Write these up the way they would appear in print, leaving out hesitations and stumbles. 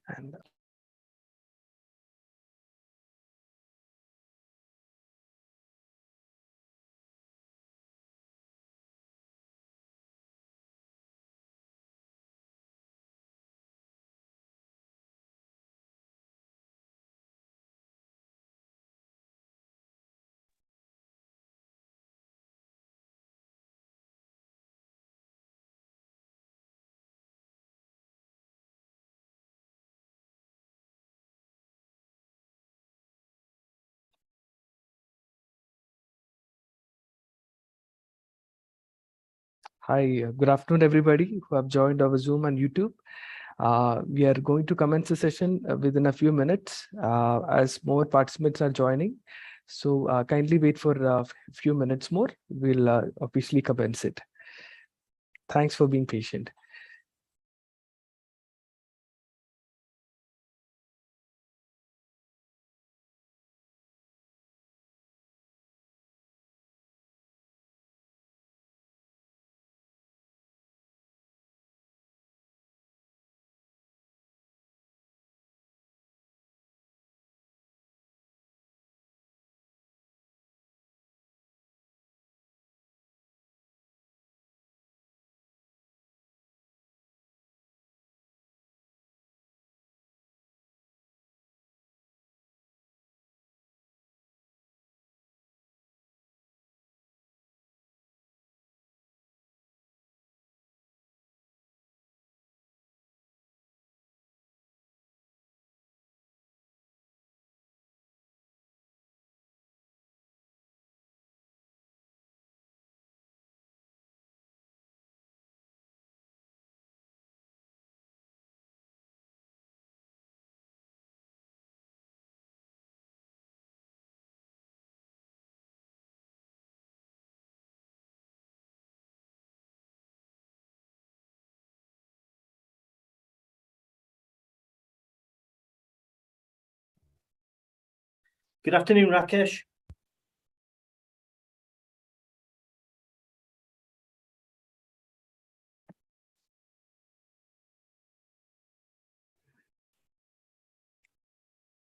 And hi, good afternoon, everybody who have joined our Zoom and YouTube. We are going to commence the session within a few minutes as more participants are joining. So kindly wait for a few minutes more. We'll officially commence it. Thanks for being patient. Good afternoon, Rakesh.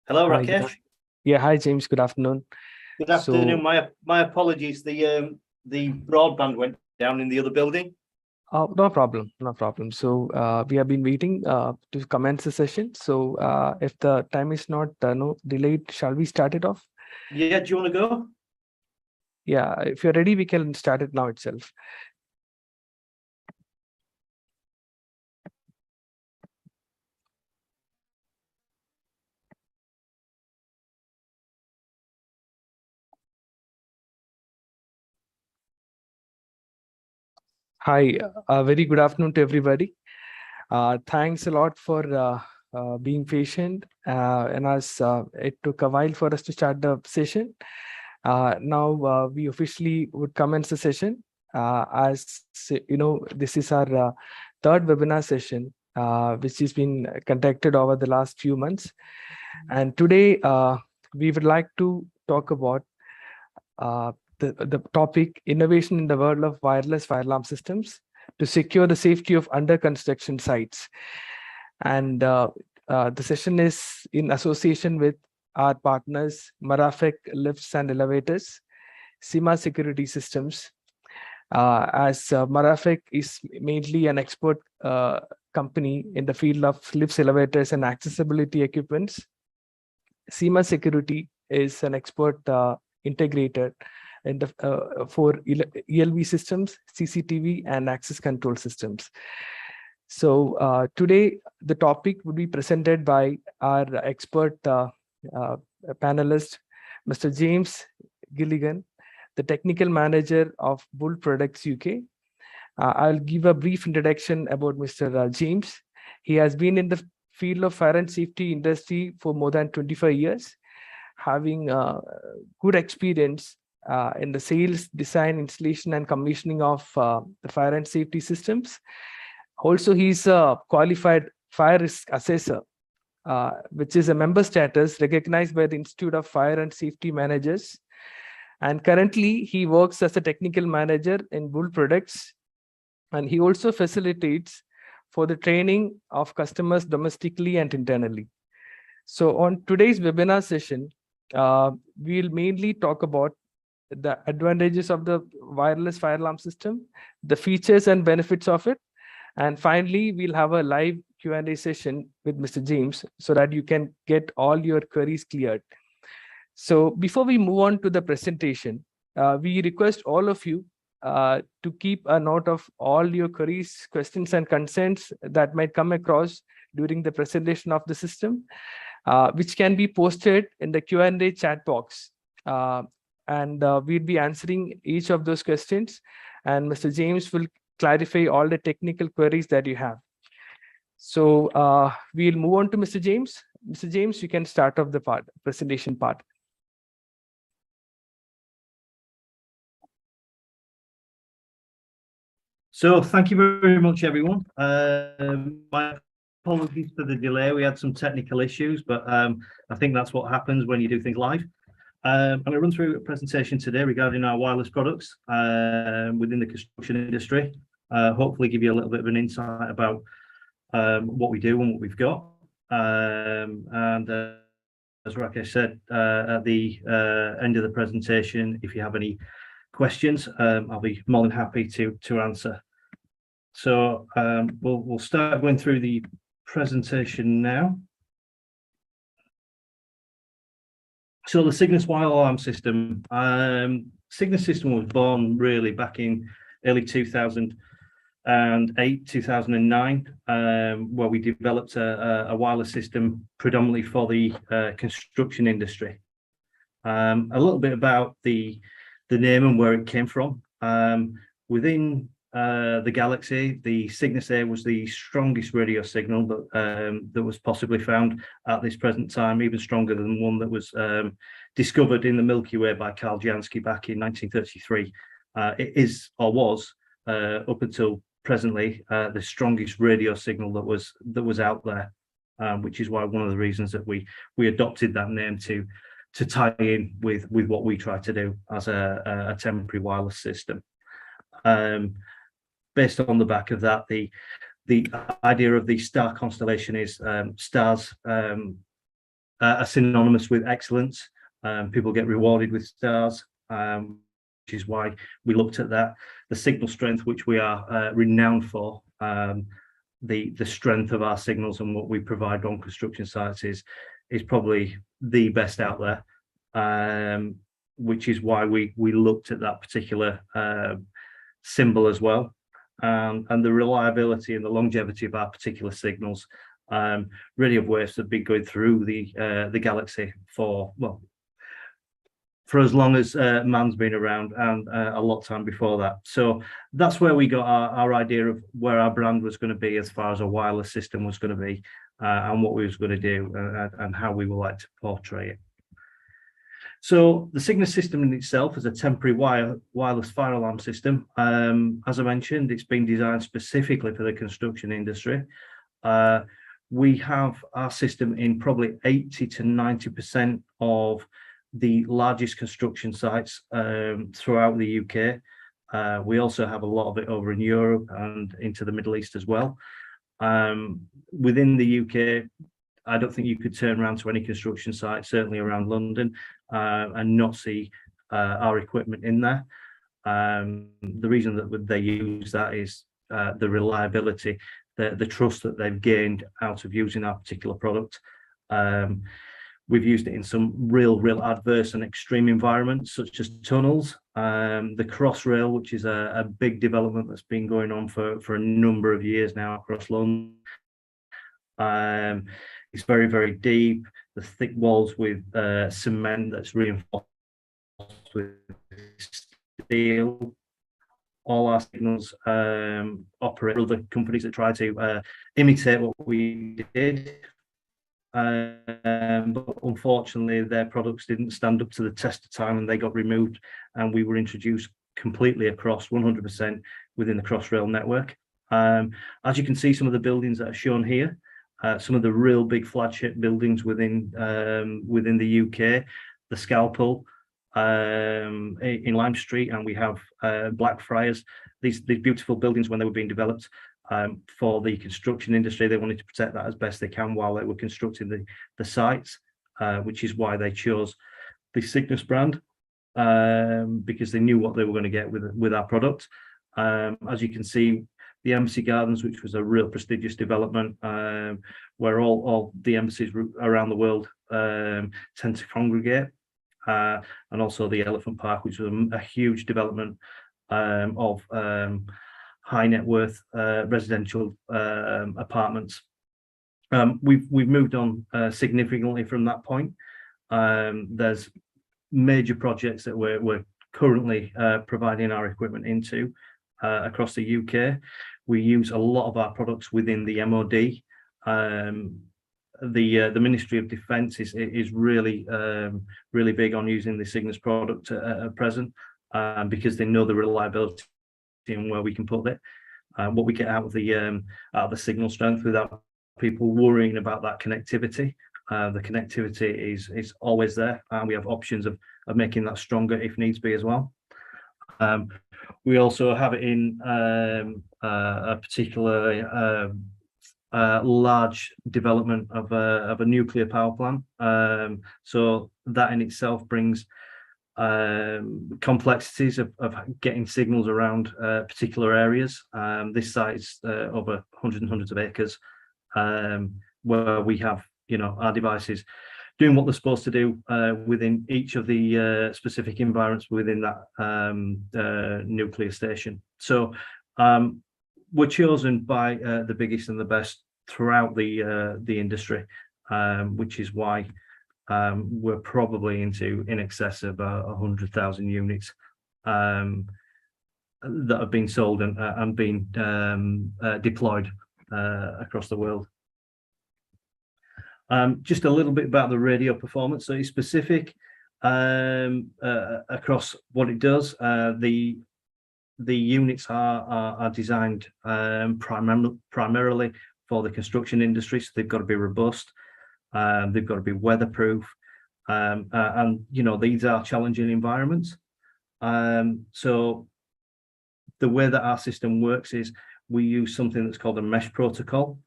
Hello, Hi, Rakesh. Yeah, hi, James. Good afternoon. Good afternoon. My apologies. The broadband went down in the other building. No problem, no problem. So we have been waiting to commence the session. So if the time is not no delayed, shall we start it off? Yeah, do you want to go? Yeah, if you're ready, we can start it now itself. Hi, very good afternoon to everybody. Thanks a lot for being patient. And as it took a while for us to start the session, now we officially would commence the session. As you know, this is our third webinar session, which has been conducted over the last few months. And today we would like to talk about the topic innovation in the world of wireless fire alarm systems to secure the safety of under construction sites. And the session is in association with our partners, Marafec Lifts and Elevators, CIMA Security Systems. As Marafec is mainly an expert company in the field of lifts, elevators, and accessibility equipments, CIMA Security is an expert integrator in the for ELV systems, CCTV, and access control systems. So today the topic would be presented by our expert panelist, Mr. James Gilligan, the technical manager of Bull Products UK. I'll give a brief introduction about Mr. James. He has been in the field of fire and safety industry for more than 25 years, having good experience in the sales, design, installation, and commissioning of the fire and safety systems. Also, he's a qualified Fire Risk Assessor, which is a member status recognized by the Institute of Fire and Safety Managers. And currently, he works as a technical manager in Bull Products. And he also facilitates for the training of customers domestically and internally. So on today's webinar session, we'll mainly talk about the advantages of the wireless fire alarm system, the features and benefits of it. And finally, we'll have a live Q&A session with Mr. James so that you can get all your queries cleared. So before we move on to the presentation, we request all of you to keep a note of all your queries, questions, and concerns that might come across during the presentation of the system, which can be posted in the Q&A chat box. And we'll be answering each of those questions, and Mr. James will clarify all the technical queries that you have. So we'll move on to Mr. James. Mr. James, you can start off the presentation part. So thank you very much, everyone. My apologies for the delay. We had some technical issues, but I think that's what happens when you do things live. I'm going to run through a presentation today regarding our wireless products within the construction industry. Hopefully give you a little bit of an insight about what we do and what we've got. As Rakesh said, at the end of the presentation, if you have any questions, I'll be more than happy to answer. So we'll start going through the presentation now. So the Cygnus wireless alarm system. Cygnus system was born really back in early 2008, 2009, where we developed a wireless system predominantly for the construction industry. A little bit about the name and where it came from. Within the galaxy, the Cygnus A was the strongest radio signal that was possibly found at this present time, even stronger than one that was discovered in the Milky Way by Karl Jansky back in 1933. It is, or was, up until presently, the strongest radio signal that was out there, which is why one of the reasons that we adopted that name to tie in with what we try to do as a temporary wireless system. Based on the back of that, the idea of the star constellation is stars are synonymous with excellence. People get rewarded with stars, which is why we looked at that. The signal strength, which we are renowned for, the strength of our signals and what we provide on construction sites is probably the best out there, which is why we looked at that particular symbol as well. And the reliability and the longevity of our particular signals. Radio waves have been going through the galaxy for as long as man's been around, and a lot of time before that. So that's where we got our idea of where our brand was going to be as far as a wireless system was going to be, and what we was going to do, and how we would like to portray it. So the Cygnus system in itself is a temporary wireless fire alarm system. As I mentioned, it's been designed specifically for the construction industry. We have our system in probably 80 to 90% of the largest construction sites throughout the UK. We also have a lot of it over in Europe and into the Middle East as well. Within the UK, I don't think you could turn around to any construction site, certainly around London, and not see our equipment in there. The reason that they use that is the reliability, the trust that they've gained out of using our particular product. We've used it in some real adverse and extreme environments, such as tunnels. The Crossrail, which is a big development that's been going on for a number of years now across London. It's very deep. The thick walls with cement that's reinforced with steel. All our signals operate with other companies that try to imitate what we did. But unfortunately, their products didn't stand up to the test of time, and they got removed, and we were introduced completely across 100% within the Crossrail network. As you can see, some of the buildings that are shown here, some of the real big flagship buildings within the UK, the Scalpel in Lime Street, and we have Blackfriars. These beautiful buildings, when they were being developed, For the construction industry, they wanted to protect that as best they can while they were constructing the sites, which is why they chose the Cygnus brand, because they knew what they were going to get with our product. As you can see, the Embassy Gardens, which was a real prestigious development, where all the embassies around the world tend to congregate, and also the Elephant Park, which was a huge development of high net worth residential apartments. We've moved on significantly from that point. There's major projects that we're currently providing our equipment into across the UK. We use a lot of our products within the MOD. The Ministry of Defence is really really big on using the Cygnus product at present, because they know the reliability and where we can put it, what we get out of the signal strength without people worrying about that connectivity. The connectivity is always there, and we have options of making that stronger if needs be as well. We also have it in a particular large development of a nuclear power plant. So that in itself brings complexities of getting signals around particular areas. This site is over hundreds and hundreds of acres, where we have, our devices doing what they're supposed to do within each of the specific environments within that nuclear station. So we're chosen by the biggest and the best throughout the industry, which is why we're probably in excess of 100,000 units that have been sold and been deployed across the world. Just a little bit about the radio performance. So it's specific across what it does. The units are designed primarily for the construction industry, so they've got to be robust, they've got to be weatherproof, and these are challenging environments. So the way that our system works is we use something that's called a mesh protocol.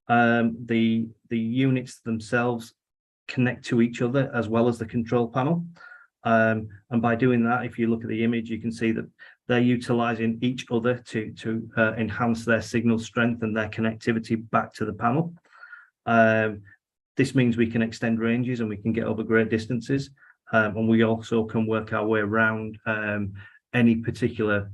The units themselves connect to each other as well as the control panel, and by doing that, if you look at the image, you can see that they're utilizing each other to enhance their signal strength and their connectivity back to the panel. This means we can extend ranges and we can get over great distances, and we also can work our way around any particular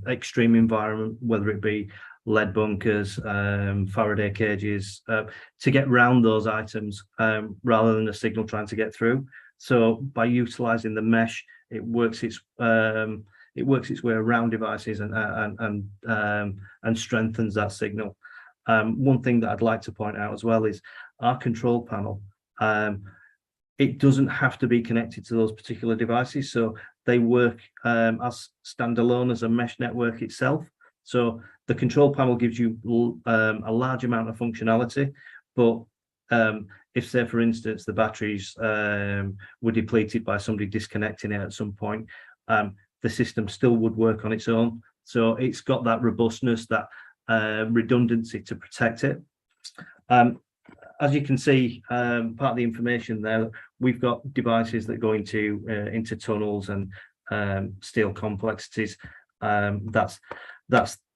extreme environment, whether it be lead bunkers, Faraday cages, to get round those items rather than the signal trying to get through. So by utilizing the mesh, it works its way around devices and strengthens that signal. One thing that I'd like to point out as well is our control panel. It doesn't have to be connected to those particular devices, so they work as standalone as a mesh network itself. So the control panel gives you a large amount of functionality, but if, say, for instance, the batteries were depleted by somebody disconnecting it at some point, the system still would work on its own. So it's got that robustness, that redundancy to protect it. As you can see, part of the information there, we've got devices that go into tunnels and steel complexities. That's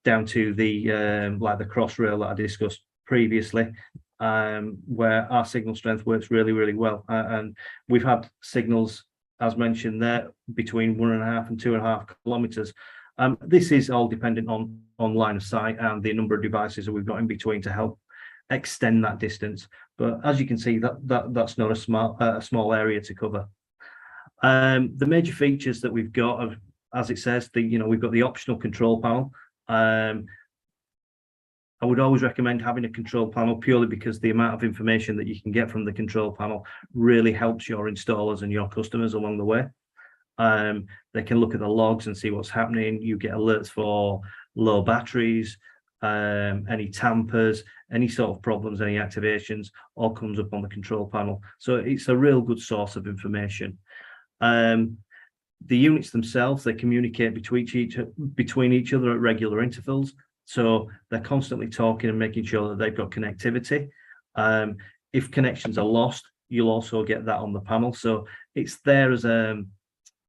down to the like the cross rail that I discussed previously, where our signal strength works really, really well. And we've had signals, as mentioned there, between 1.5 and 2.5 kilometers. This is all dependent on line of sight and the number of devices that we've got in between to help extend that distance. But as you can see, that's not a small area to cover. The major features that we've got are, as it says, we've got the optional control panel. I would always recommend having a control panel purely because the amount of information that you can get from the control panel really helps your installers and your customers along the way. They can look at the logs and see what's happening. You get alerts for low batteries, any tampers, any sort of problems, any activations, all comes up on the control panel. So it's a real good source of information. The units themselves, they communicate between each other at regular intervals. So they're constantly talking and making sure that they've got connectivity. If connections are lost, you'll also get that on the panel. So it's there as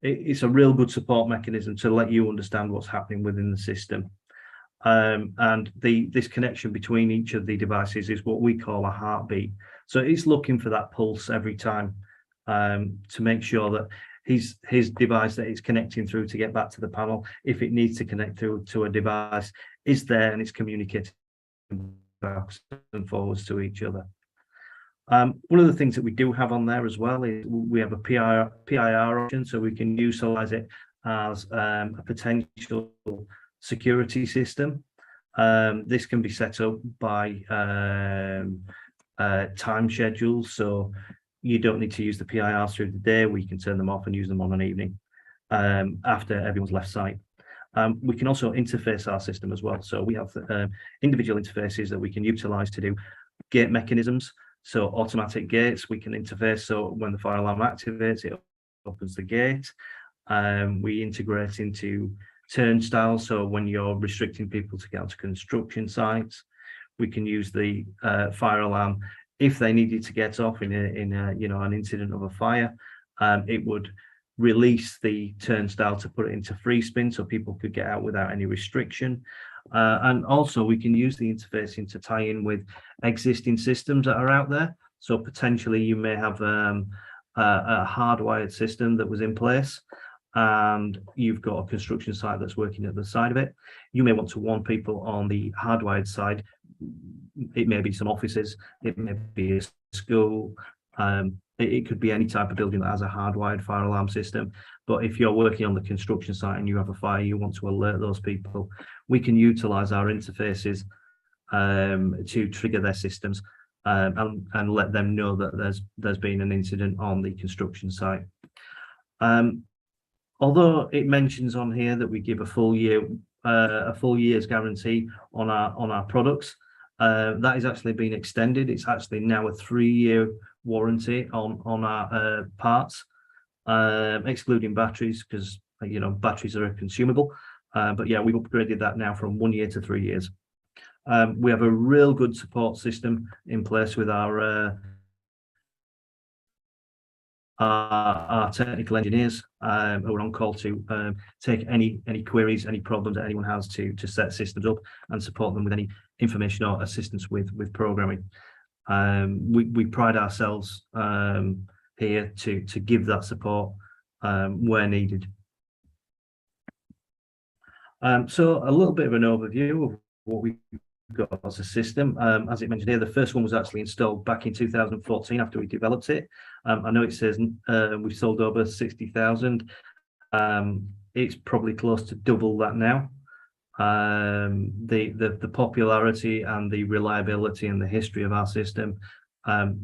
it's a real good support mechanism to let you understand what's happening within the system. And this connection between each of the devices is what we call a heartbeat. So it's looking for that pulse every time to make sure that his device that it's connecting through to get back to the panel, if it needs to connect through to a device, is there and it's communicating backwards and forwards to each other. One of the things that we do have on there as well is we have a PIR option, so we can utilize it as a potential security system. This can be set up by time schedules, so you don't need to use the PIRs through the day. We can turn them off and use them on an evening after everyone's left site. We can also interface our system as well. So we have individual interfaces that we can utilize to do gate mechanisms. So automatic gates, we can interface. So when the fire alarm activates, it opens the gate. We integrate into turnstiles. So when you're restricting people to get onto construction sites, we can use the fire alarm. If they needed to get off in an incident of a fire, it would release the turnstile to put it into free spin so people could get out without any restriction. And also we can use the interfacing to tie in with existing systems that are out there. So potentially you may have a hardwired system that was in place and you've got a construction site that's working at the side of it. You may want to warn people on the hardwired side. It may be some offices, it may be a school, it could be any type of building that has a hardwired fire alarm system. But if you're working on the construction site and you have a fire, you want to alert those people, we can utilize our interfaces to trigger their systems and let them know that there's been an incident on the construction site. Although it mentions on here that we give a full year's guarantee on our products, that has actually been extended. It's actually now a 3-year warranty on our parts, excluding batteries, because batteries are a consumable. But yeah, we've upgraded that now from 1 year to 3 years. We have a real good support system in place with our technical engineers who are on call to take any queries, any problems that anyone has to set systems up and support them with any information or assistance with programming. We pride ourselves here to give that support where needed. So a little bit of an overview of what we've got as a system. As it mentioned here, the first one was actually installed back in 2014 after we developed it. I know it says we've sold over 60,000. It's probably close to double that now. The popularity and the reliability and the history of our system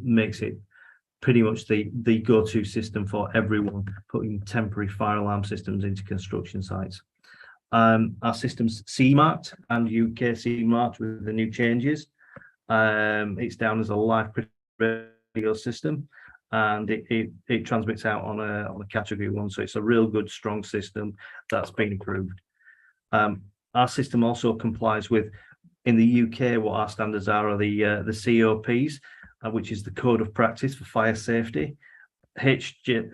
makes it pretty much the go-to system for everyone putting temporary fire alarm systems into construction sites. Our system's C-marked and UK C-marked with the new changes. It's down as a live radio system, and it transmits out on a category 1, so it's a real good strong system that's been improved. Our system also complies with, in the UK, what our standards are the COPs, which is the Code of Practice for Fire Safety, HSG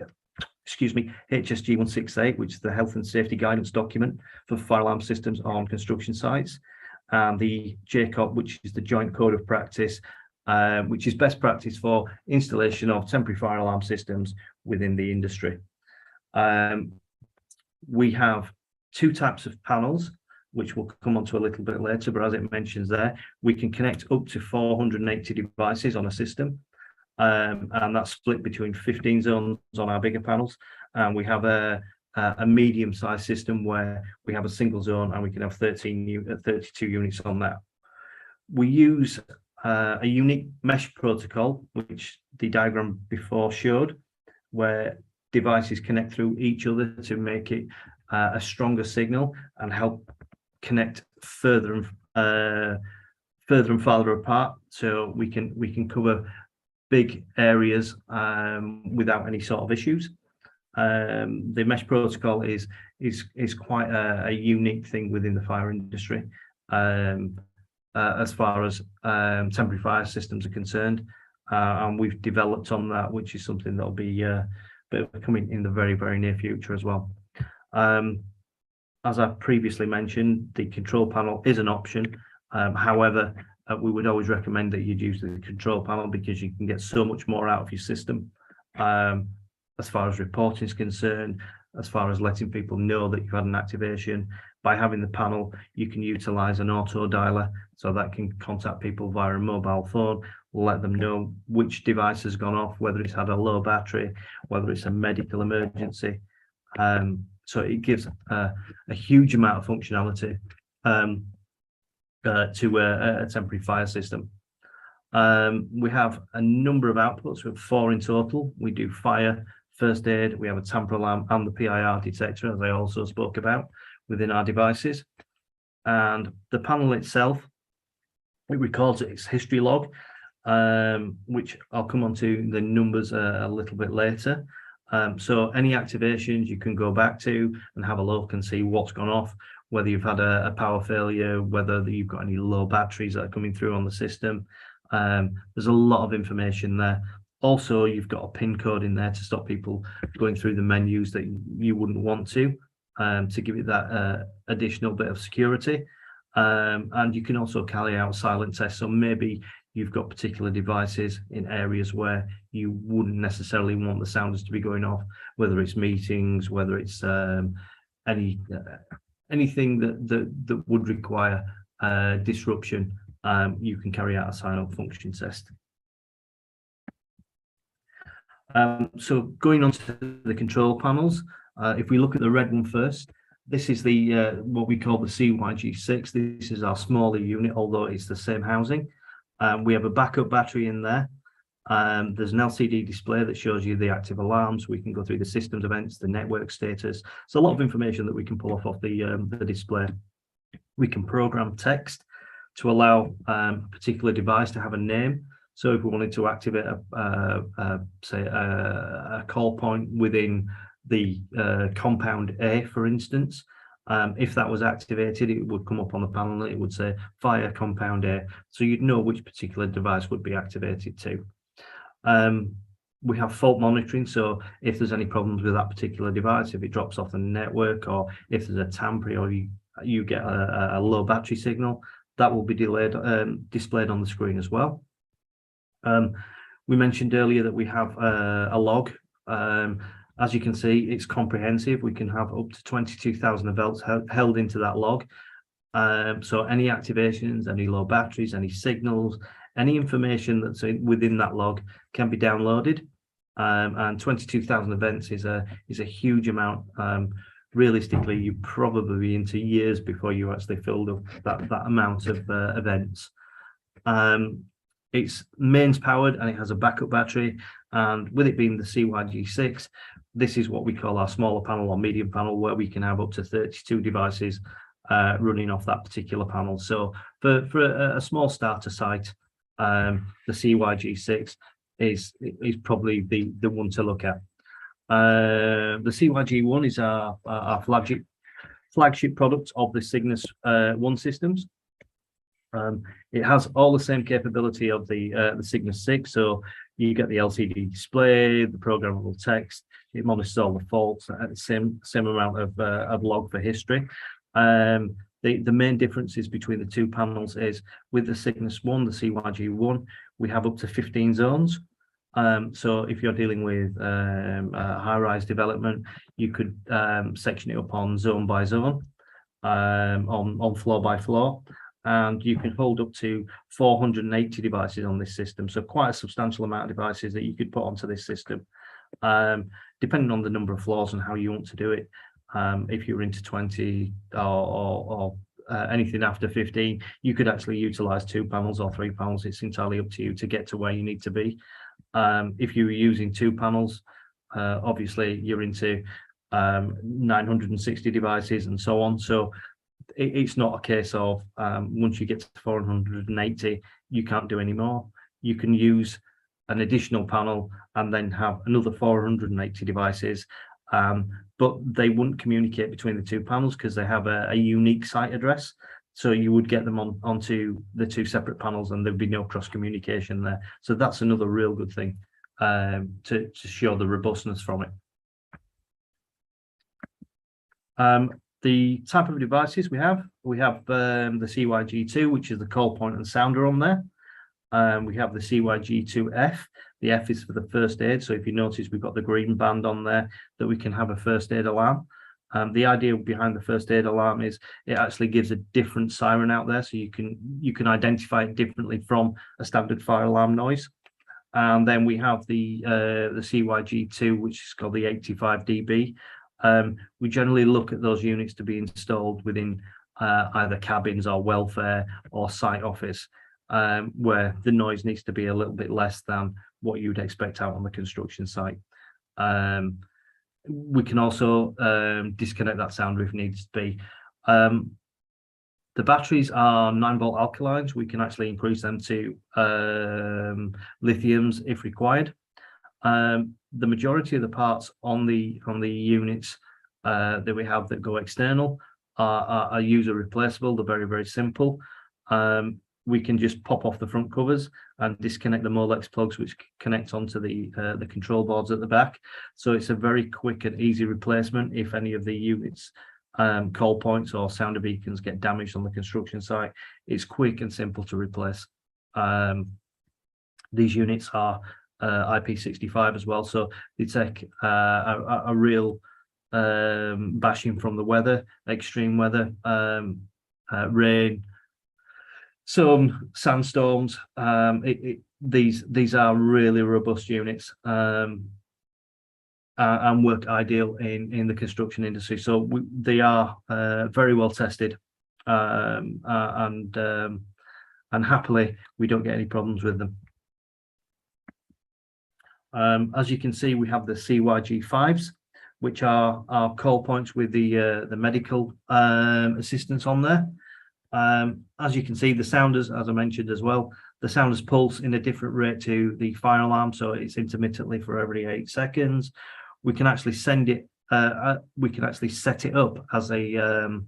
168, which is the Health and Safety Guidance document for fire alarm systems on construction sites, and the JCOP, which is the Joint Code of Practice, which is best practice for installation of temporary fire alarm systems within the industry. We have 2 types of panels, which we'll come on to a little bit later, but as it mentions there, we can connect up to 480 devices on a system. And that's split between 15 zones on our bigger panels, and we have a medium-sized system where we have a single zone and we can have 32 units on that. We use a unique mesh protocol, which the diagram before showed, where devices connect through each other to make it a stronger signal and help connect further and farther apart, so we can cover big areas without any sort of issues. The mesh protocol is quite a unique thing within the fire industry. as far as temporary fire systems are concerned, and we've developed on that, which is something that'll be coming in the very, very near future as well. As I previously mentioned, the control panel is an option. However, we would always recommend that you'd use the control panel because you can get so much more out of your system, as far as reporting is concerned, as far as letting people know that you've had an activation. By having the panel, you can utilize an auto dialer, so that can contact people via a mobile phone, let them know which device has gone off, whether it's had a low battery, whether it's a medical emergency. So it gives a huge amount of functionality to a temporary fire system. We have a number of outputs. We have 4 in total. We do fire, first aid, we have a tamper alarm, and the PIR detector, as I also spoke about, within our devices. And the panel itself, it records its history log, which I'll come on to the numbers a little bit later. So any activations you can go back to and have a look and see what's gone off, whether you've had a power failure, whether you've got any low batteries that are coming through on the system. There's a lot of information there. Also, you've got a PIN code in there to stop people going through the menus that you wouldn't want to give it that additional bit of security. And you can also carry out silent tests. So maybe you've got particular devices in areas where you wouldn't necessarily want the sounders to be going off, whether it's meetings, whether it's anything that would require disruption. You can carry out a silent function test. So going on to the control panels, if we look at the red one first, this is the what we call the CYG6. This is our smaller unit, although it's the same housing. We have a backup battery in there. There's an LCD display that shows you the active alarms. We can go through the systems events, the network status. So a lot of information that we can pull off the display. We can program text to allow a particular device to have a name. So if we wanted to activate say a call point within the compound A, for instance, if that was activated, it would come up on the panel and it would say fire compound A. So you'd know which particular device would be activated to. We have fault monitoring. So if there's any problems with that particular device, if it drops off the network, or if there's a tampering, or you get a low battery signal, that will be displayed on the screen as well. We mentioned earlier that we have a log. As you can see, it's comprehensive. We can have up to 22,000 volts held into that log. So any activations, any low batteries, any signals, any information that's within that log can be downloaded. And 22,000 events is a huge amount. Realistically, you probably be into years before you actually filled up that amount of events. It's mains powered and it has a backup battery, and with it being the CYG6, this is what we call our smaller panel or medium panel, where we can have up to 32 devices running off that particular panel. So for a small starter site, the CYG6 is probably the one to look at. The CYG1 is our flagship product of the Cygnus One systems. It has all the same capability of the Cygnus 6, so you get the LCD display, the programmable text. It monitors all the faults at the same amount of log for history. The main differences between the two panels is with the Cygnus 1, the CYG1, we have up to 15 zones. So if you're dealing with high-rise development, you could section it up on zone by zone, on floor by floor. And you can hold up to 480 devices on this system. So quite a substantial amount of devices that you could put onto this system, depending on the number of floors and how you want to do it. If you're into 20 or anything after 15, you could actually utilize 2 panels or 3 panels. It's entirely up to you to get to where you need to be. If you were using 2 panels, obviously you're into 960 devices and so on. So it's not a case of once you get to 480, you can't do any more. You can use an additional panel and then have another 480 devices, but they wouldn't communicate between the 2 panels because they have a unique site address. So you would get them onto the two separate panels, and there'd be no cross communication there. So that's another real good thing to show the robustness from it. The type of devices we have the CYG2, which is the call point and sounder on there. We have the CYG2F. The F is for the first aid. So if you notice, we've got the green band on there that we can have a first aid alarm. The idea behind the first aid alarm is it actually gives a different siren out there, so you can identify it differently from a standard fire alarm noise. And then we have the CYG2, which is called the 85 dB. We generally look at those units to be installed within either cabins or welfare or site office, where the noise needs to be a little bit less than what you'd expect out on the construction site. We can also disconnect that sounder if needs to be. The batteries are 9-volt alkalines. We can actually increase them to lithiums if required. The majority of the parts on the units that we have that go external are user replaceable. They're very, very simple. We can just pop off the front covers and disconnect the Molex plugs, which connect onto the control boards at the back. So it's a very quick and easy replacement if any of the units, call points or sounder beacons get damaged on the construction site. It's quick and simple to replace. These units are IP65 as well, so they take a real bashing from the weather, extreme weather, rain, some sandstorms. These are really robust units and work ideal in the construction industry. So they are very well tested, and happily we don't get any problems with them. As you can see, we have the CYG5s, which are our call points with the medical assistance on there. As you can see, the sounders, as I mentioned as well, the sounders pulse in a different rate to the fire alarm, so it's intermittently for every 8 seconds. We can actually send it. We can actually set it up as a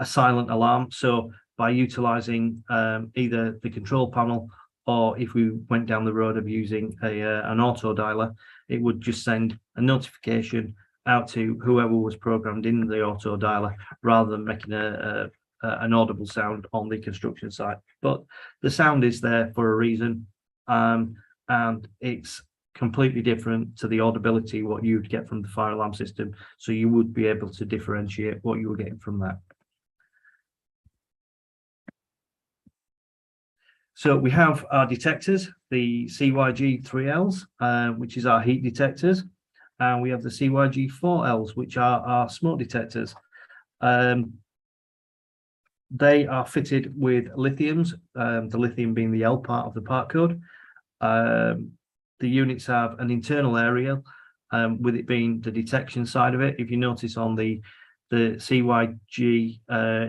silent alarm. So by utilising either the control panel, or if we went down the road of using an auto dialer, it would just send a notification out to whoever was programmed in the auto dialer, rather than making an audible sound on the construction site. But the sound is there for a reason, and it's completely different to the audibility what you'd get from the fire alarm system, so you would be able to differentiate what you were getting from that. So we have our detectors, the CYG3Ls, which is our heat detectors, and we have the CYG4Ls, which are our smoke detectors. They are fitted with lithiums, the lithium being the L part of the part code. The units have an internal aerial, with it being the detection side of it. If you notice on the CYG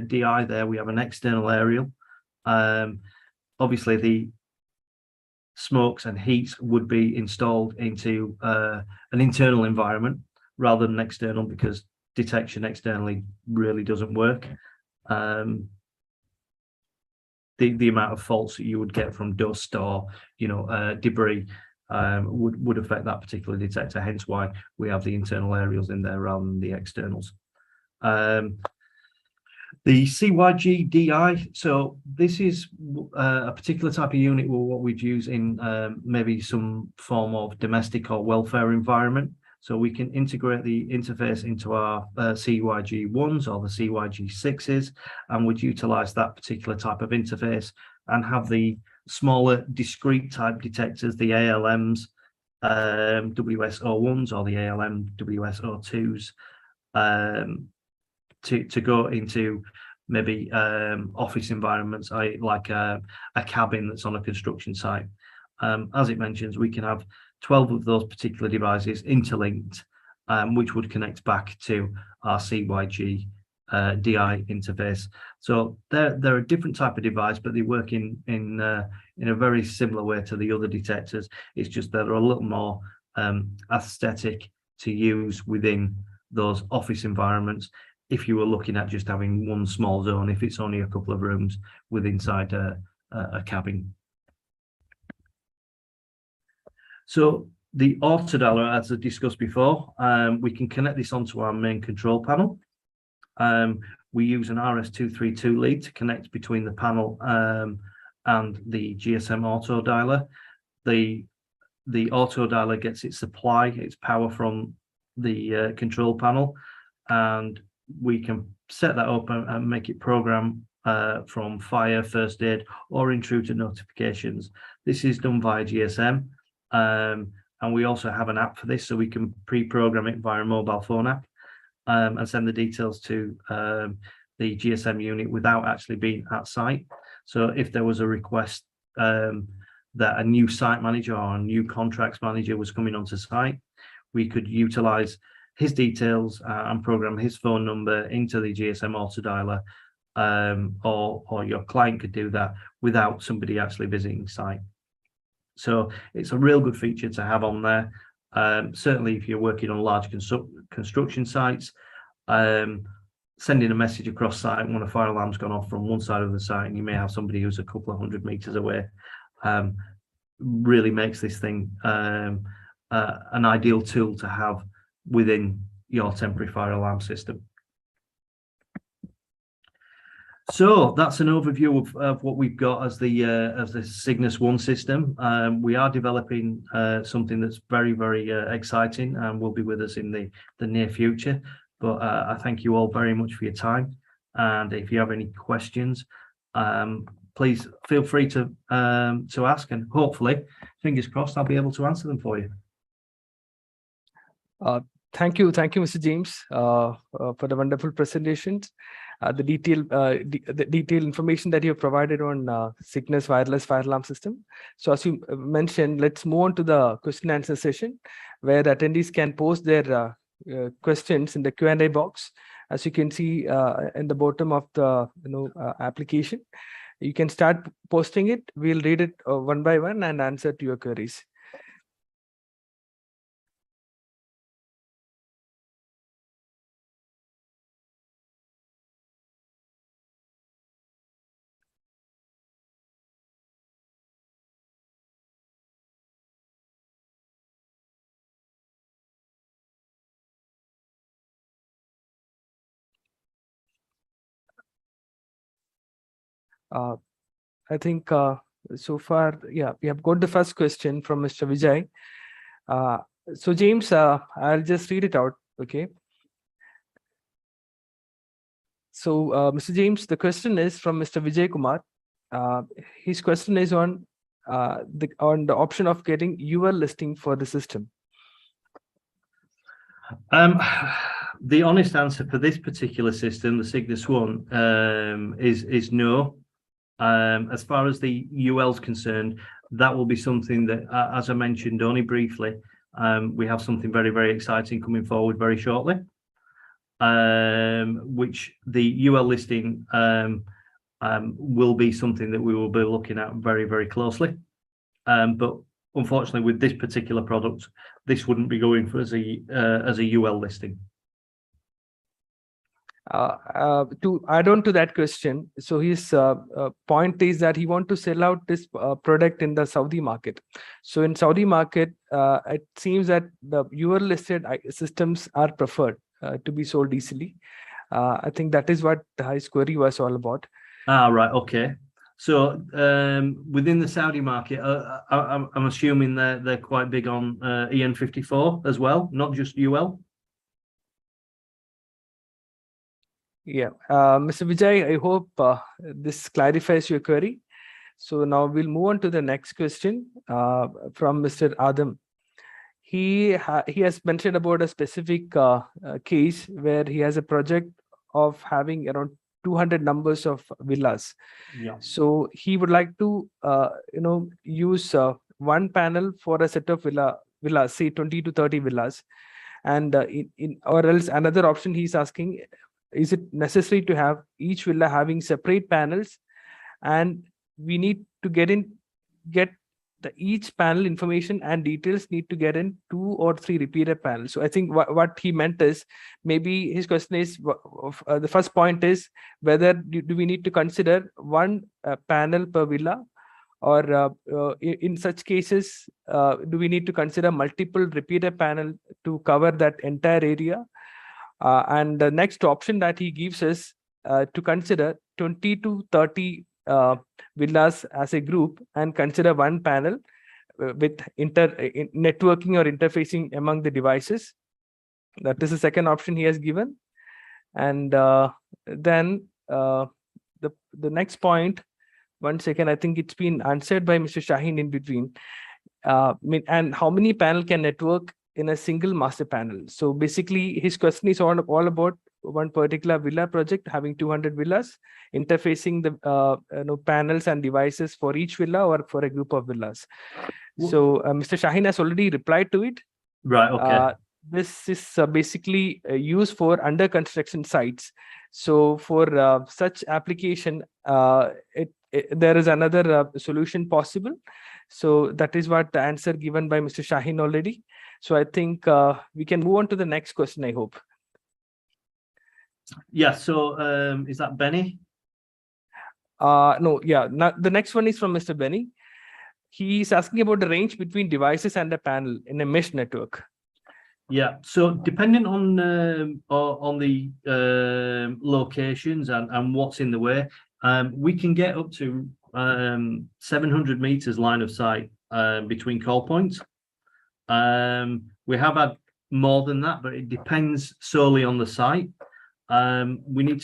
DI there, we have an external aerial. Obviously, the smokes and heats would be installed into an internal environment rather than external, because detection externally really doesn't work. The amount of faults that you would get from dust or debris would affect that particular detector, hence why we have the internal aerials in there rather than the externals. The CYG DI, so this is a particular type of unit, what we'd use in maybe some form of domestic or welfare environment. So we can integrate the interface into our CYG1s or the CYG6s, and would utilize that particular type of interface and have the smaller discrete type detectors, the ALMs, WSO1s or the ALM WSO2s, to go into maybe office environments, like a cabin that's on a construction site. As it mentions, we can have 12 of those particular devices interlinked, which would connect back to our CYG DI interface. So they're a different type of device, but they work in a very similar way to the other detectors. It's just that they're a little more aesthetic to use within those office environments. if you were looking at just having one small zone, if it's only a couple of rooms with inside a cabin. So the auto dialer, as I discussed before, we can connect this onto our main control panel. We use an RS232 lead to connect between the panel and the GSM auto dialer. The auto dialer gets its supply, its power from the control panel, and we can set that up and make it program from fire, first aid, or intruder notifications. This is done via GSM, and we also have an app for this, so we can pre-program it via a mobile phone app and send the details to the GSM unit without actually being at site. So if there was a request that a new site manager or a new contracts manager was coming onto site, we could utilize his details and program his phone number into the GSM auto dialer, or your client could do that without somebody actually visiting site. So it's a real good feature to have on there. Certainly if you're working on large construction sites, sending a message across site when a fire alarm's gone off from one side of the site and you may have somebody who's a couple of 100 meters away, really makes this thing an ideal tool to have within your temporary fire alarm system. So that's an overview of what we've got as the Cygnus One system. We are developing something that's very, very exciting and will be with us in the near future. But I thank you all very much for your time. And if you have any questions, please feel free to ask, and hopefully, fingers crossed, I'll be able to answer them for you. Thank you, Mr. James, for the wonderful presentations. The detailed information that you have provided on Cygnus wireless fire alarm system. So as you mentioned, let's move on to the question and answer session, where the attendees can post their questions in the Q&A box. As you can see in the bottom of the application, you can start posting it. We'll read it one by one and answer to your queries. I think so far, yeah, we have got the first question from Mr. Vijay. So James, I'll just read it out, okay? So Mr. James, the question is from Mr. Vijay Kumar. His question is on the option of getting UL listing for the system. The honest answer for this particular system, the Cygnus One, is no. As far as the UL is concerned, that will be something that, as I mentioned only briefly, we have something very, very exciting coming forward very shortly, which the UL listing will be something that we will be looking at very, very closely. But unfortunately, with this particular product, this wouldn't be going for as a UL listing. To add on to that question, so his point is that he wants to sell out this product in the Saudi market. So in Saudi market, it seems that the UL listed systems are preferred to be sold easily. I think that is what his query was all about. Right, okay. So within the Saudi market, I'm assuming they're quite big on EN54 as well, not just UL. Yeah, Mr. Vijay, I hope this clarifies your query. So now we'll move on to the next question from Mr. Adam. He has mentioned about a specific case where he has a project of having around 200 numbers of villas. Yeah. So he would like to use one panel for a set of villas, say 20 to 30 villas, and or else another option he's asking, is it necessary to have each villa having separate panels, and we need to get the each panel information and details need to get in 2 or 3 repeated panels. So I think what he meant is, maybe his question is, the first point is whether do we need to consider one panel per villa, or in such cases, do we need to consider multiple repeated panel to cover that entire area? And the next option that he gives is to consider 20 to 30 villas as a group and consider one panel with networking or interfacing among the devices. That is the second option he has given. And then the next point, one second, I think it's been answered by Mr. Shaheen in between. And how many panel can network in a single master panel? So basically, his question is all about one particular villa project having 200 villas, interfacing the panels and devices for each villa or for a group of villas. So Mr. Shaheen has already replied to it. Right. Okay. This is basically used for under construction sites. So for such application, there is another solution possible. So that is what the answer given by Mr. Shaheen already. So I think we can move on to the next question, I hope. Yeah. So is that Benny? No, yeah. The next one is from Mr. Benny. He's asking about the range between devices and a panel in a mesh network. Yeah. So depending on the locations and what's in the way, we can get up to 700 meters line of sight between call points. We have had more than that, but it depends solely on the site. We need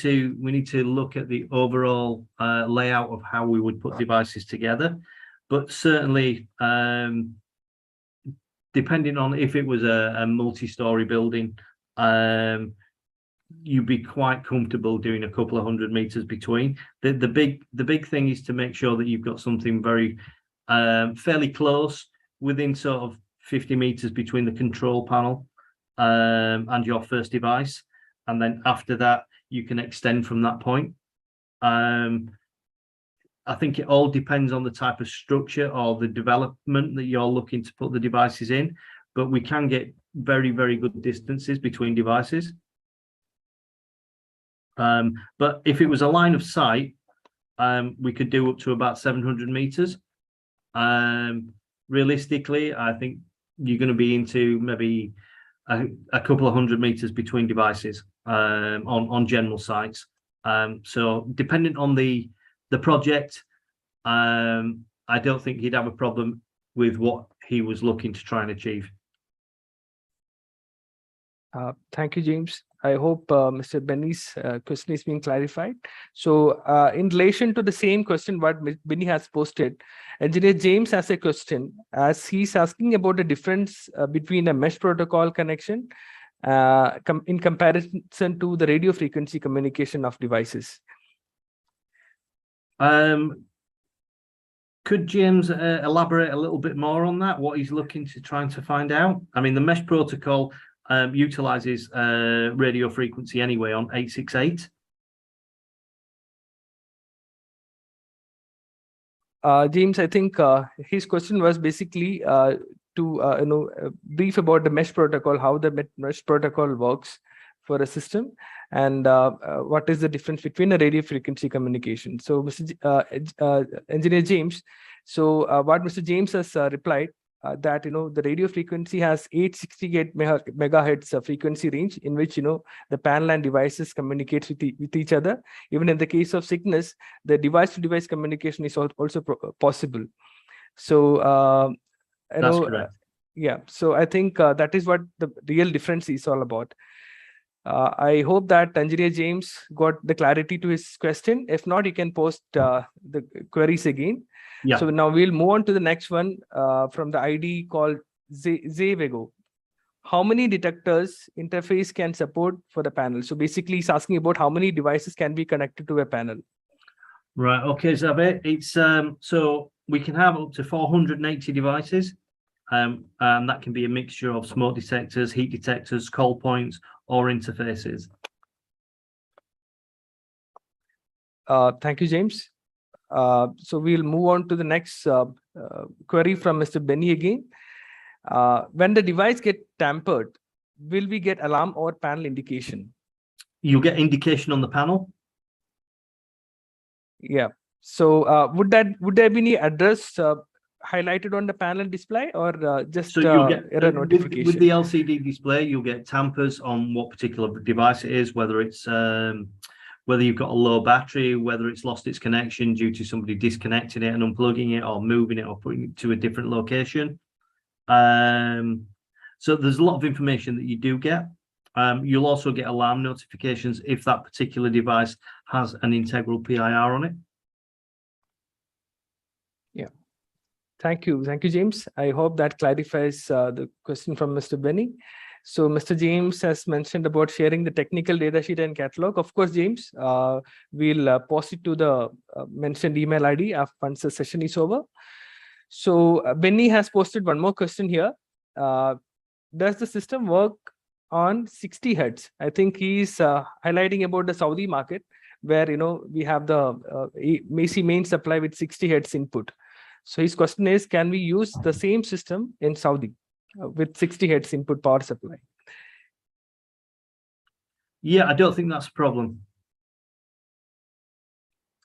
to look at the overall layout of how we would put devices together, but certainly depending on if it was a multi-story building, you'd be quite comfortable doing a couple of 100 meters between. The big thing is to make sure that you've got something very fairly close, within sort of 50 meters between the control panel and your first device, and then after that you can extend from that point. I think it all depends on the type of structure or the development that you're looking to put the devices in, but we can get very, very good distances between devices. But if it was a line of sight, we could do up to about 700 meters. Realistically, I think you're going to be into maybe a couple of 100 meters between devices on general sites. So depending on the project, I don't think he'd have a problem with what he was looking to try and achieve. Thank you, James. I hope Mr. Benny's question is being clarified. So in relation to the same question what Benny has posted, Engineer James has a question, as he's asking about the difference between a mesh protocol connection in comparison to the radio frequency communication of devices. Could James elaborate a little bit more on that, what he's looking to trying to find out? I mean, the mesh protocol utilizes radio frequency anyway on 868. James, I think his question was basically to brief about the mesh protocol, how the mesh protocol works for a system, and what is the difference between a radio frequency communication. So, Engineer James, so what Mr. James has replied, that the radio frequency has 868 megahertz frequency range, in which the panel and devices communicate with each other. Even in the case of Cygnus, the device to device communication is also possible. So that's correct. Yeah, so I think that is what the real difference is all about. I hope that Engineer James got the clarity to his question. If not, you can post the queries again. Yeah. So now we'll move on to the next one from the ID called Zvego. How many detectors interface can support for the panel? So basically, he's asking about how many devices can be connected to a panel. Right. Okay, Zabit. It's so we can have up to 480 devices, and that can be a mixture of smoke detectors, heat detectors, call points, or interfaces. Thank you, James. So we'll move on to the next query from Mr. Benny again. When the device get tampered, will we get alarm or panel indication? You'll get indication on the panel. Yeah. So would there be any address highlighted on the panel display, or just So you'll get error notification? with the LCD display, you'll get tampers on what particular device it is, whether it's whether you've got a low battery, whether it's lost its connection due to somebody disconnecting it and unplugging it, or moving it or putting it to a different location. So there's a lot of information that you do get. You'll also get alarm notifications if that particular device has an integral PIR on it. Yeah. Thank you, James. I hope that clarifies the question from Mr. Benny. So Mr. James has mentioned about sharing the technical data sheet and catalog. Of course, James, we'll post it to the mentioned email ID once the session is over. So Benny has posted one more question here. Does the system work on 60 Hz? I think he's highlighting about the Saudi market, where we have the AC main supply with 60 Hz input. So his question is, can we use the same system in Saudi with 60 Hz input power supply? Yeah, I don't think that's a problem.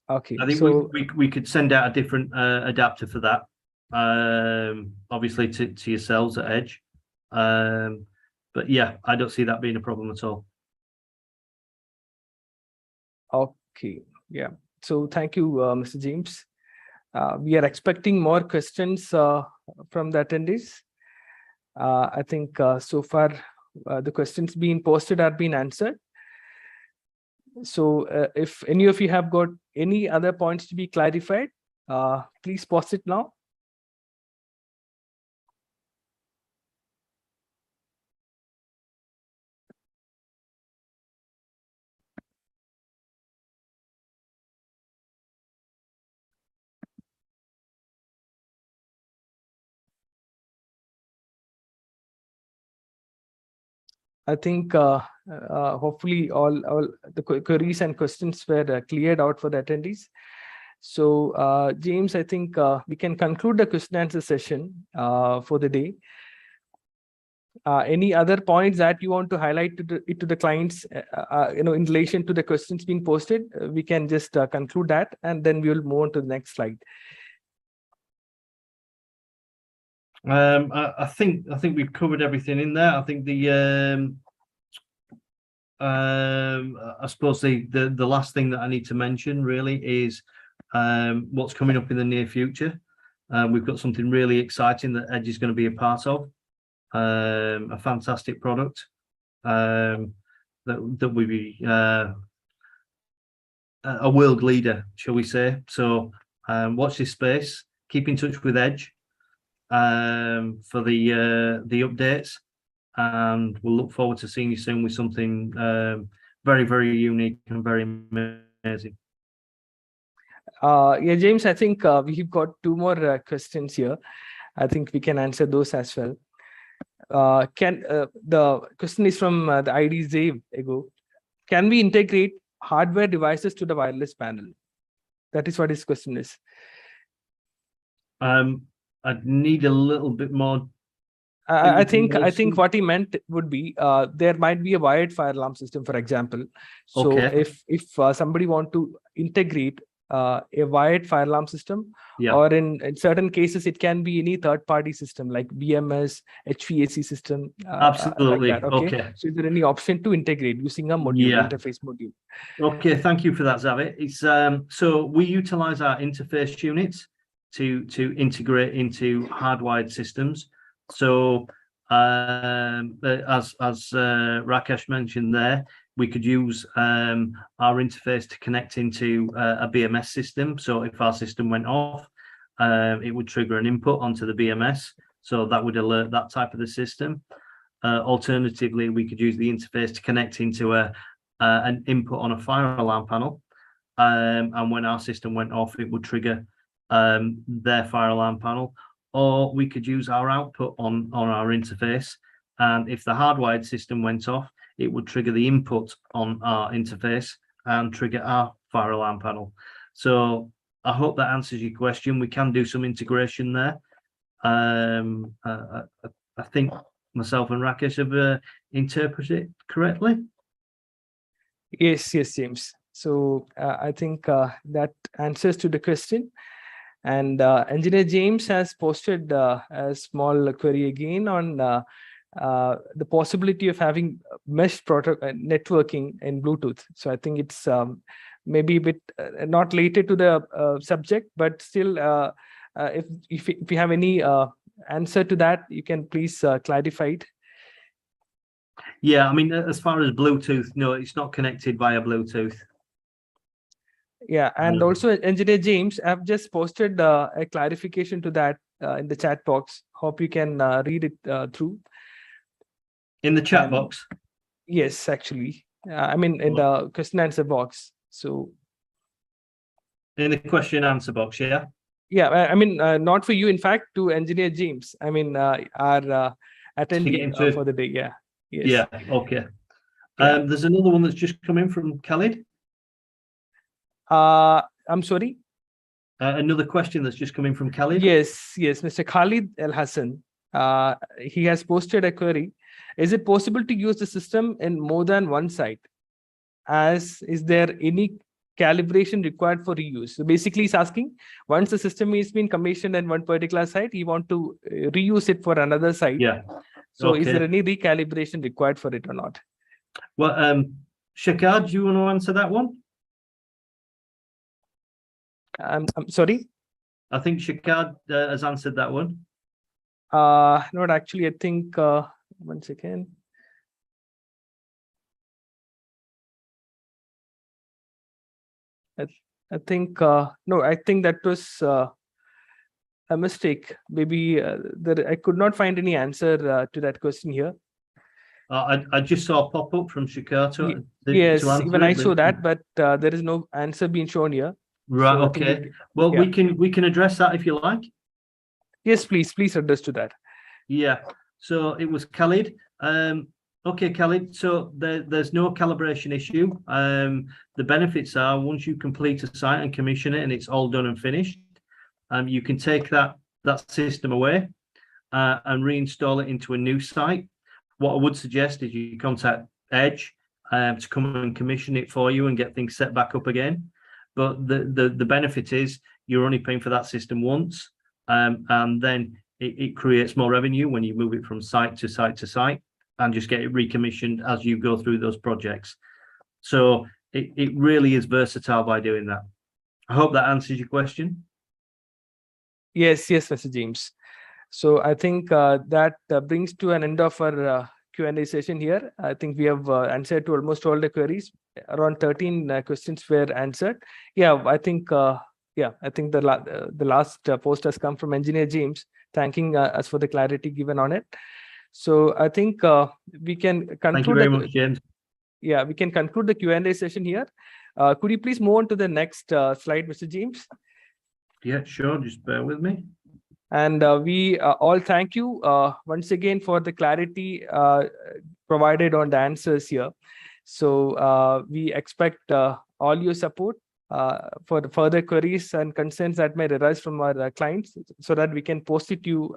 Okay, I think so we could send out a different adapter for that, obviously to yourselves at Edge. But yeah, I don't see that being a problem at all. Okay, yeah. So thank you, Mr. James. We are expecting more questions from the attendees. I think so far the questions being posted are being answered. So if any of you have got any other points to be clarified, please post it now. I think hopefully all the queries and questions were cleared out for the attendees. So James, I think we can conclude the question answer session for the day. Any other points that you want to highlight to the clients, in relation to the questions being posted? We can just conclude that, and then we will move on to the next slide. I think we've covered everything in there. I think I suppose the last thing that I need to mention really is what's coming up in the near future. We've got something really exciting that Edge is going to be a part of. A fantastic product that will be a world leader, shall we say. So watch this space, keep in touch with Edge for the updates, and we'll look forward to seeing you soon with something very, very unique and very amazing. Yeah, James, I think we've got two more questions here. I think we can answer those as well. The question is from the ID Zave Ego. Can we integrate hardware devices to the wireless panel? That is what his question is. I'd need a little bit more. I think what he meant would be there might be a wired fire alarm system, for example. So Okay. if somebody want to integrate a wired fire alarm system, Yeah. or in certain cases it can be any third-party system like BMS, HVAC system. Absolutely. Like that, okay. So is there any option to integrate using a module, interface module? Okay, thank you for that, Zavit. It's so we utilize our interface units to integrate into hardwired systems. So as Rakesh mentioned there, we could use our interface to connect into a BMS system. So if our system went off, it would trigger an input onto the BMS. So that would alert that type of the system. Alternatively, we could use the interface to connect into an input on a fire alarm panel. And when our system went off, it would trigger their fire alarm panel. Or we could use our output on our interface. And if the hardwired system went off, it would trigger the input on our interface and trigger our fire alarm panel. So I hope that answers your question. We can do some integration there. I think myself and Rakesh have interpreted it correctly. Yes, James. So I think that answers to the question. And Engineer James has posted a small query again on the possibility of having mesh networking in Bluetooth. So I think it's maybe a bit not related to the subject, but still, if you have any answer to that, you can please clarify it. Yeah, I mean, as far as Bluetooth, no, it's not connected via Bluetooth. Yeah, and also Engineer James, I've just posted a clarification to that in the chat box. Hope you can read it through. In the chat box? Yes, actually. I mean, in the question answer box. So. In the question answer box, yeah? Yeah, I mean, not for you, in fact, to Engineer James. I mean, our attendee for the day, yeah. Yes. Yeah, okay. Yeah. There's another one that's just come in from Khalid. I'm sorry? Another question that's just come in from Khalid. Yes, Mr. Khalid El Hassan. He has posted a query. Is it possible to use the system in more than one site? Is there any calibration required for reuse? So basically, he's asking, once the system has been commissioned in one particular site, he want to reuse it for another site. Yeah. So is there any recalibration required for it or not? Well, Shakar, do you want to answer that one? I'm sorry? I think Shakar has answered that one. Not actually, I think, one second. I think, no, I think that was a mistake. Maybe I could not find any answer to that question here. I just saw a pop-up from Shakar to yes, to even I saw that, but there is no answer being shown here. Right, so okay. Well, we can address that if you like. Yes, please address to that. Yeah, so it was Khalid. Okay, Khalid, so there's no calibration issue. The benefits are, once you complete a site and commission it and it's all done and finished, you can take that system away and reinstall it into a new site. What I would suggest is you contact Edge to come and commission it for you and get things set back up again. But the benefit is you're only paying for that system once, and then it creates more revenue when you move it from site to site to site and just get it recommissioned as you go through those projects. So it really is versatile by doing that. I hope that answers your question. Yes, Mr. James. So I think that brings to an end of our Q&A session here. I think we have answered to almost all the queries. Around 13 questions were answered. Yeah, I think the last post has come from Engineer James, thanking us for the clarity given on it. So I think we can conclude. Thank you very much, James. Yeah, we can conclude the Q&A session here. Could you please move on to the next slide, Mr. James? Yeah, sure. Just bear with me. And we all thank you once again for the clarity provided on the answers here. So we expect all your support for the further queries and concerns that may arise from our clients, so that we can post it to you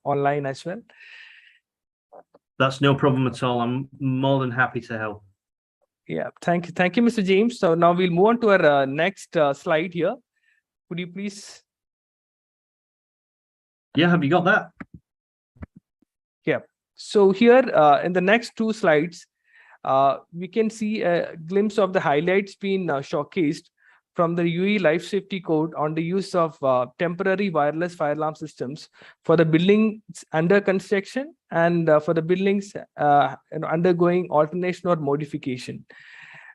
online as well. That's no problem at all. I'm more than happy to help. Yeah, thank you, Mr. James. So now we'll move on to our next slide here. Could you please? Yeah, have you got that? Yeah. So here in the next two slides, we can see a glimpse of the highlights being showcased from the UE Life Safety Code on the use of temporary wireless fire alarm systems for the buildings under construction and for the buildings undergoing alternation or modification.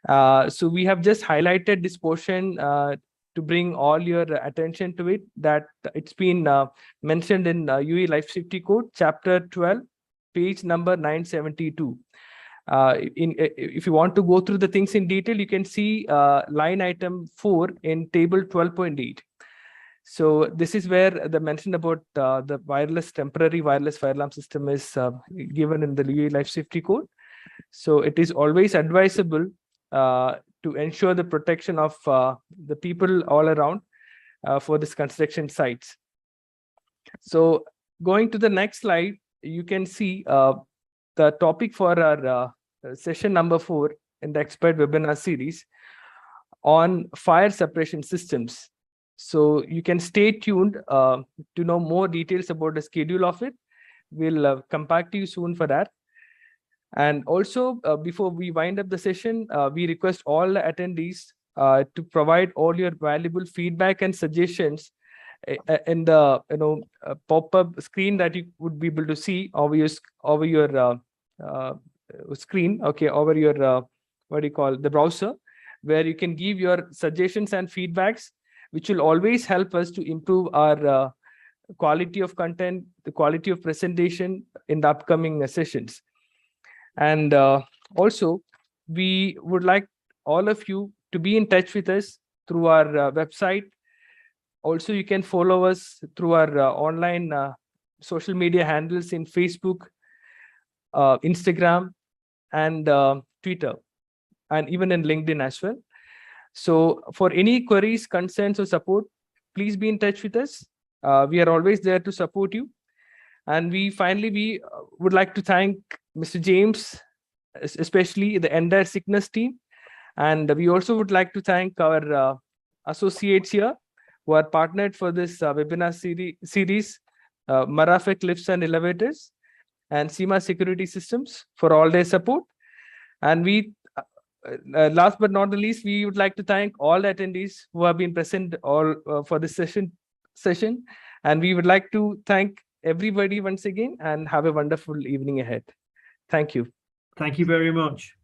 So we have just highlighted this portion to bring all your attention to it, that it's been mentioned in UE Life Safety Code, Chapter 12, page number 972. If you want to go through the things in detail, you can see line item 4 in table 12.8. So this is where the mention about the temporary wireless fire alarm system is given in the UE Life Safety Code. So it is always advisable to ensure the protection of the people all around. for this construction sites. So going to the next slide, you can see the topic for our session number 4 in the expert webinar series on fire suppression systems. So you can stay tuned to know more details about the schedule of it. We'll come back to you soon for that. And also, before we wind up the session, we request all the attendees to provide all your valuable feedback and suggestions in the pop-up screen that you would be able to see over your screen, okay, over your what do you call the browser, where you can give your suggestions and feedbacks, which will always help us to improve our quality of content, the quality of presentation in the upcoming sessions. And also, we would like all of you to be in touch with us through our website. Also, you can follow us through our online social media handles in Facebook, Instagram, and Twitter, and even in LinkedIn as well. So for any queries, concerns, or support, please be in touch with us. We are always there to support you. And we would like to thank Mr. James, especially the entire Cygnus team. And we also would like to thank our associates here who are partnered for this webinar series, Marafek Lifts and Elevators and SEMA Security Systems for all their support. And we, last but not the least, we would like to thank all the attendees who have been present for this session. And we would like to thank everybody once again and have a wonderful evening ahead. Thank you. Thank you very much.